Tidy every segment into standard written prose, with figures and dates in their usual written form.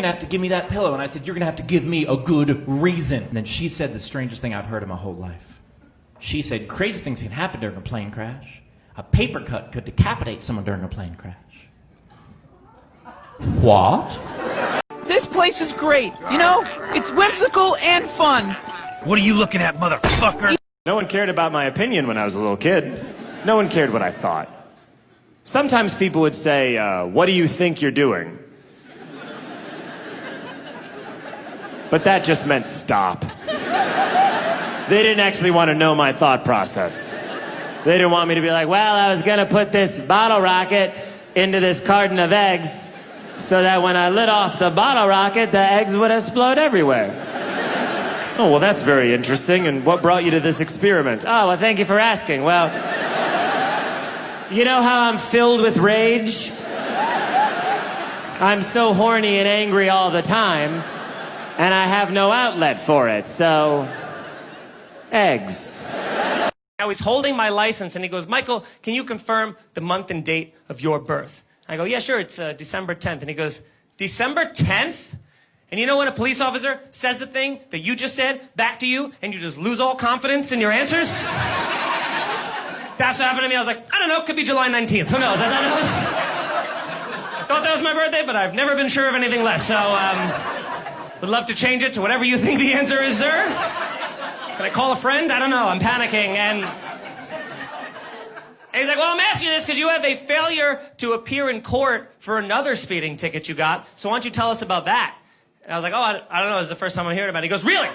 going to have to give me that pillow. And I said, you're going to have to give me a good reason. And then she said the strangest thing I've heard in my whole life. She said, crazy things can happen during a plane crash. A paper cut could decapitate someone during a plane crash. What? This place is great. You know, it's whimsical and fun. What are you looking at, motherfucker? No one cared about my opinion when I was a little kid. No one cared what I thought. Sometimes people would say, what do you think you're doing? But that just meant stop. They didn't actually want to know my thought process. They didn't want me to be like, well, I was gonna put this bottle rocket into this carton of eggs so that when I lit off the bottle rocket, the eggs would explode everywhere. Oh, well, that's very interesting. And what brought you to this experiment? Oh, well, thank you for asking. Well, you know how I'm filled with rage? I'm so horny and angry all the time, and I have no outlet for it, so... eggs. Now he's holding my license, and he goes, Michael, can you confirm the month and date of your birth? I go, yeah, sure, it's December 10th. And he goes, December 10th? And you know when a police officer says the thing that you just said back to you, and you just lose all confidence in your answers? That's what happened to me. I was like, I don't know, could be July 19th. Who knows? I thought that was my birthday, but I've never been sure of anything less. So, would love to change it to whatever you think the answer is, sir. Can I call a friend? I don't know, I'm panicking. And he's like, well, I'm asking you this because you have a failure to appear in court for another speeding ticket you got. So why don't you tell us about that? And I was like, oh, I don't know, this is the first time I'm hearing about it. He goes, really?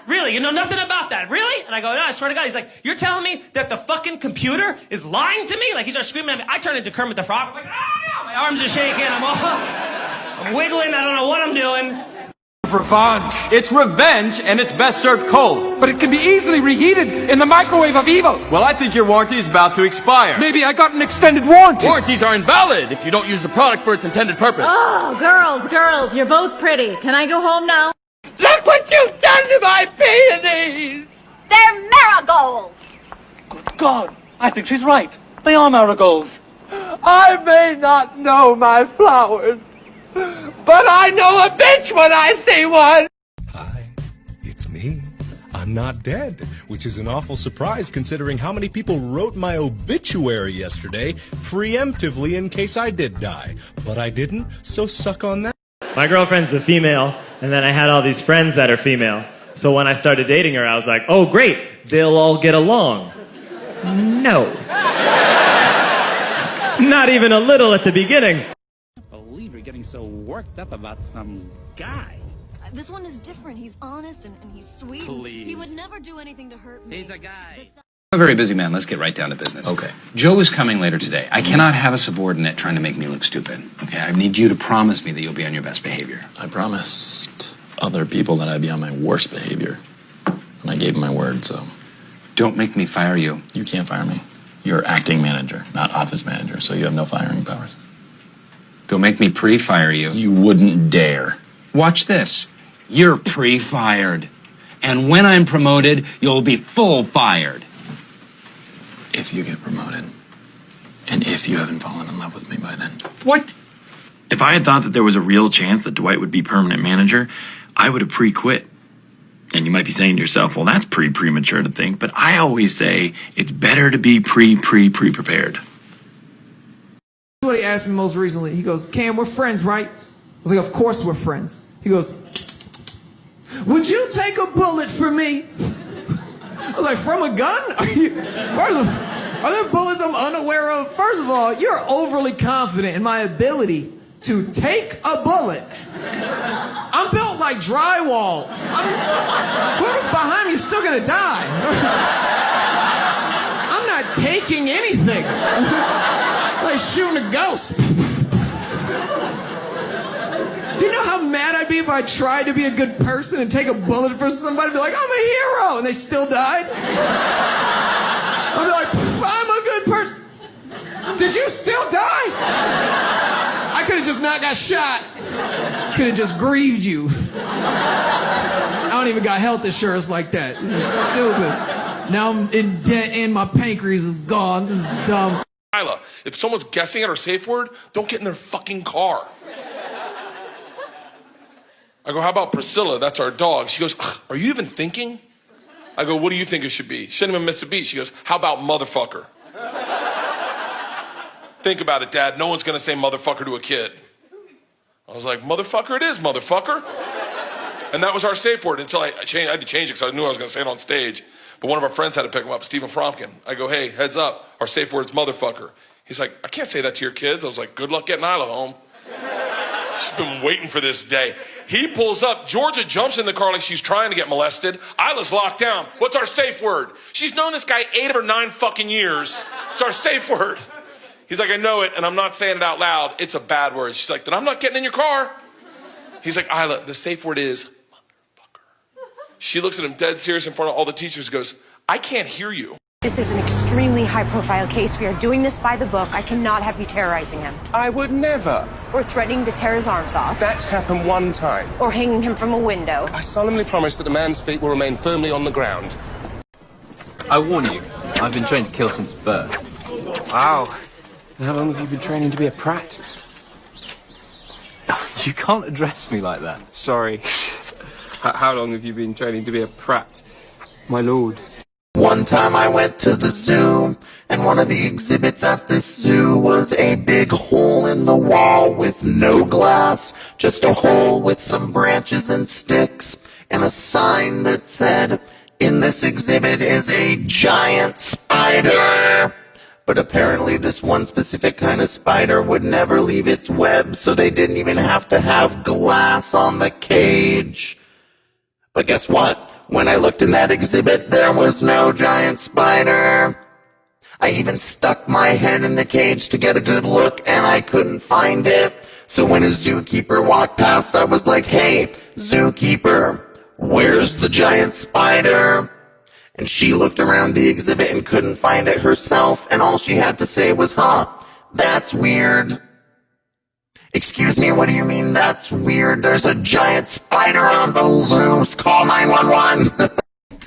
Really? You know nothing about that? Really? And I go, no, I swear to God. He's like, you're telling me that the fucking computer is lying to me? Like, he starts screaming at me. I turn into Kermit the Frog. I'm like, ah! My arms are shaking. I'm wiggling. I don't know what I'm doing. Revenge. It's revenge, and it's best served cold. But it can be easily reheated in the microwave of evil. Well, I think your warranty is about to expire. Maybe I got an extended warranty. Warranties are invalid if you don't use the product for its intended purpose. Oh, girls, you're both pretty. Can I go home now? Look what you've done to my peonies! They're marigolds. Good God, I think she's right. They are marigolds. I may not know my flowers, but I know a bitch when I see one! Hi, it's me. I'm not dead, which is an awful surprise considering how many people wrote my obituary yesterday preemptively in case I did die. But I didn't, so suck on that. My girlfriend's a female, and then I had all these friends that are female. So when I started dating her, I was like, oh, great, they'll all get along. No. Not even a little at the beginning. You're getting so worked up about some guy. This one is different. He's honest and he's sweet. Please. He would never do anything to hurt me. He's a guy. I'm a very busy man. Let's get right down to business. Okay. Joe is coming later today. I cannot have a subordinate trying to make me look stupid. Okay, I need you to promise me that you'll be on your best behavior. I promised other people that I'd be on my worst behavior. And I gave them my word, so... Don't make me fire you. You can't fire me. You're acting manager, not office manager, so you have no firing powers. Don't make me pre-fire you. You wouldn't dare. Watch this. You're pre-fired. And when I'm promoted, you'll be full fired. If you get promoted. And if you haven't fallen in love with me by then. What? If I had thought that there was a real chance that Dwight would be permanent manager, I would have pre-quit. And you might be saying to yourself, well, that's premature to think. But I always say it's better to be pre-prepared. What he asked me most recently, he goes, Cam, we're friends, right? I was like, of course we're friends. He goes, would you take a bullet for me? I was like, from a gun? Are there bullets I'm unaware of? First of all, you're overly confident in my ability to take a bullet. I'm built like drywall. Whoever's behind me is still gonna die. I'm not taking anything. Like shooting a ghost. Do you know how mad I'd be if I tried to be a good person and take a bullet for somebody and be like, I'm a hero, and they still died? I'd be like, I'm a good person. Did you still die? I could have just not got shot. Could have just grieved you. I don't even got health insurance like that. This is stupid. Now I'm in debt and my pancreas is gone. This is dumb. Isla, if someone's guessing at our safe word, don't get in their fucking car. I go, how about Priscilla? That's our dog. She goes, are you even thinking? I go, what do you think it should be? She didn't even miss a beat. She goes, how about motherfucker? Think about it, Dad. No one's gonna say motherfucker to a kid. I was like, motherfucker it is, motherfucker. And that was our safe word until I had to change it because I knew I was gonna say it on stage. But one of our friends had to pick him up, Stephen Fromkin. I go, hey, heads up, our safe word's motherfucker. He's like, I can't say that to your kids. I was like, good luck getting Isla home. She's been waiting for this day. He pulls up, Georgia jumps in the car like she's trying to get molested. Isla's locked down. What's our safe word? She's known this guy 8 or 9 fucking years. It's our safe word. He's like, I know it, and I'm not saying it out loud. It's a bad word. She's like, then I'm not getting in your car. He's like, Isla, the safe word is motherfucker. She looks at him dead serious in front of all the teachers and goes, I can't hear you. This is an extremely high-profile case. We are doing this by the book. I cannot have you terrorizing him. I would never. Or threatening to tear his arms off. That's happened one time. Or hanging him from a window. I solemnly promise that a man's feet will remain firmly on the ground. I warn you, I've been trained to kill since birth. Wow. And how long have you been training to be a prat? You can't address me like that. Sorry. How long have you been training to be a prat, my lord? One time I went to the zoo, and one of the exhibits at the zoo was a big hole in the wall with no glass, just a hole with some branches and sticks, and a sign that said, in this exhibit is a giant spider. But apparently this one specific kind of spider would never leave its web, so they didn't even have to have glass on the cage. But guess what? When I looked in that exhibit, there was no giant spider. I even stuck my head in the cage to get a good look, and I couldn't find it. So when a zookeeper walked past, I was like, hey, zookeeper, where's the giant spider? And she looked around the exhibit and couldn't find it herself, and all she had to say was, huh, that's weird. Excuse me, what do you mean that's weird? There's a giant spider on the loose. Call 911.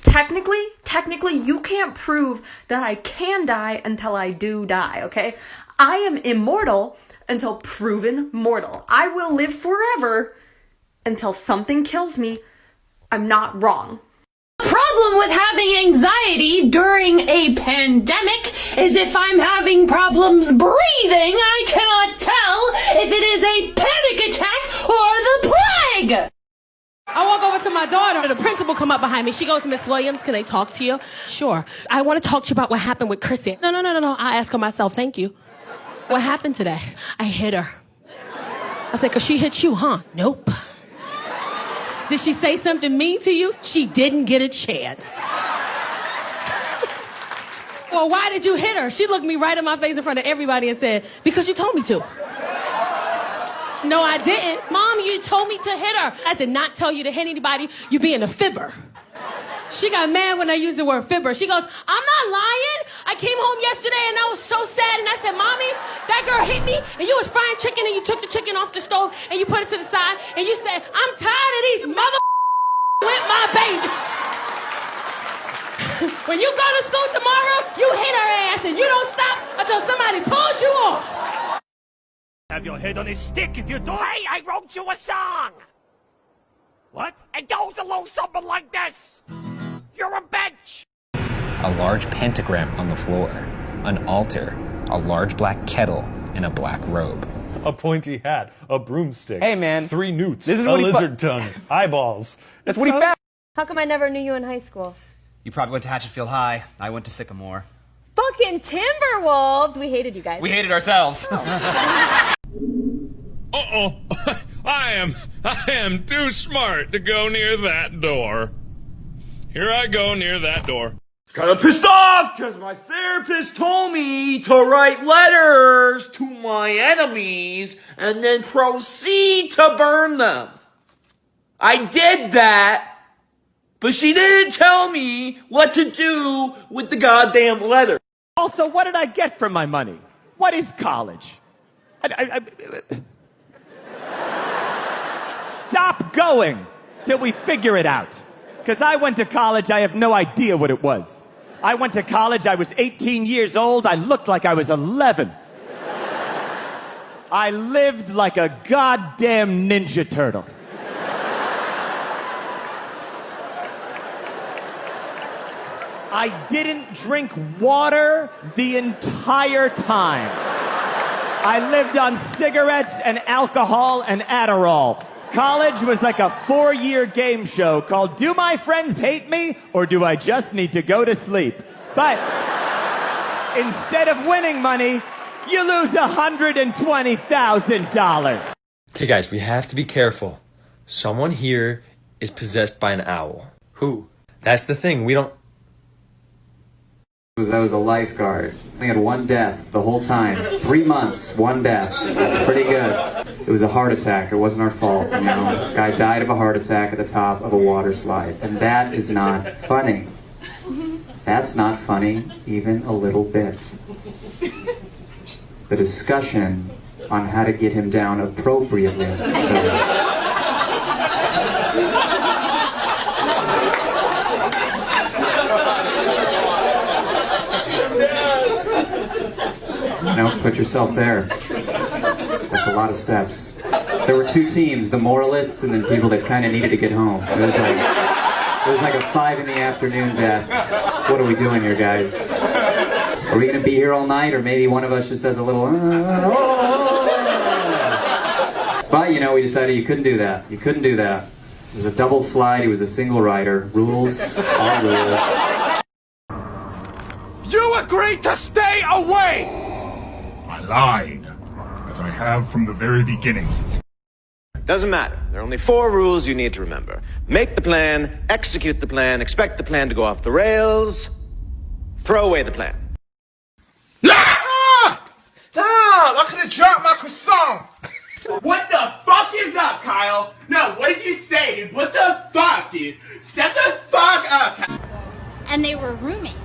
Technically, you can't prove that I can die until I do die, okay? I am immortal until proven mortal. I will live forever until something kills me. I'm not wrong. Problem with having anxiety during a pandemic is if I'm having problems breathing, I cannot tell if it is a panic attack or the plague. I walk over to my daughter, the principal come up behind me. She goes, Miss Williams, can I talk to you? Sure. I want to talk to you about what happened with Chrissy. No. I ask her myself, thank you. What happened today? I hit her. I said, 'cause she hit you, huh? Nope. Did she say something mean to you? She didn't get a chance. Well, why did you hit her? She looked me right in my face in front of everybody and said, because you told me to. No, I didn't. Mom, you told me to hit her. I did not tell you to hit anybody. You being a fibber. She got mad when I used the word fibber. She goes, I'm not lying. I came home yesterday and I was so sad and I said, Mommy, that girl hit me and you was frying chicken and you took the chicken off the stove and you put it to the side and you said, I'm tired of these mother with my baby. When you go to school tomorrow, you hit her ass and you don't stop until somebody pulls you off. Have your head on a stick if you don't. Hey, I wrote you a song. What? It goes along something like this. You're a bench. A large pentagram on the floor, an altar, a large black kettle, and a black robe. A pointy hat, a broomstick. Hey, man. 3 newts, This is a what he lizard tongue, eyeballs. That's what he found. How come I never knew you in high school? You probably went to Hatchetfield High. I went to Sycamore. Fucking Timberwolves! We hated you guys. We hated ourselves. Uh-oh. I am too smart to go near that door. Here I go near that door. Kind of pissed off because my therapist told me to write letters to my enemies and then proceed to burn them. I did that, but she didn't tell me what to do with the goddamn letter. Also, what did I get for my money? What is college? Stop going till we figure it out. Because I went to college, I have no idea what it was. I went to college, I was 18 years old, I looked like I was 11. I lived like a goddamn Ninja Turtle. I didn't drink water the entire time. I lived on cigarettes and alcohol and Adderall. College was like a 4-year game show called Do My Friends Hate Me or Do I Just Need to Go to Sleep? But instead of winning money, you lose $120,000. Okay, guys, we have to be careful. Someone here is possessed by an owl. Who? That's the thing, we don't... I was a lifeguard. We had one death the whole time. 3 months, one death. That's pretty good. It was a heart attack. It wasn't our fault, you know. Guy died of a heart attack at the top of a water slide. And that is not funny. That's not funny, even a little bit. The discussion on how to get him down appropriately. No, put yourself there. That's a lot of steps. There were 2 teams, the moralists and then people that kind of needed to get home. It was like a 5 in the afternoon death. What are we doing here, guys? Are we going to be here all night, or maybe one of us just has a little... But, you know, we decided you couldn't do that. You couldn't do that. It was a double slide. He was a single rider. Rules, all rules. You agreed to stay away! I lied, as I have from the very beginning. Doesn't matter. There are only 4 rules you need to remember. Make the plan, execute the plan, expect the plan to go off the rails, throw away the plan. Ah! Stop! I could have dropped my croissant! What the fuck is up, Kyle? No, what did you say, dude? What the fuck, dude? Step the fuck up, Kyle. And they were roommates.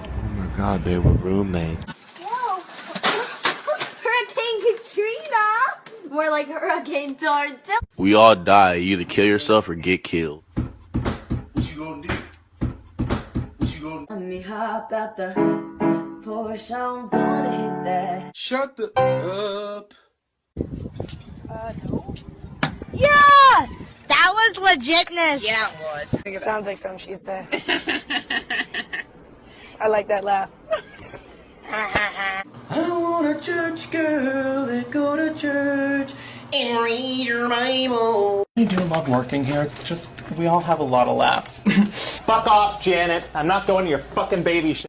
Oh my god, they were roommates. Whoa! Hurricane Katrina! More like Hurricane Tornado. We all die. You either kill yourself or get killed. What you gonna do? What you gonna do? Let me hop out the Porsche, I don't wanna hit that. Shut the up. No. Yeah! That was legitness. Yeah, it was. It sounds like something she'd say. I like that laugh. I want a church girl that go to church and read your Bible. I do love working here. It's just, we all have a lot of laughs. Fuck off, Janet. I'm not going to your fucking baby shower.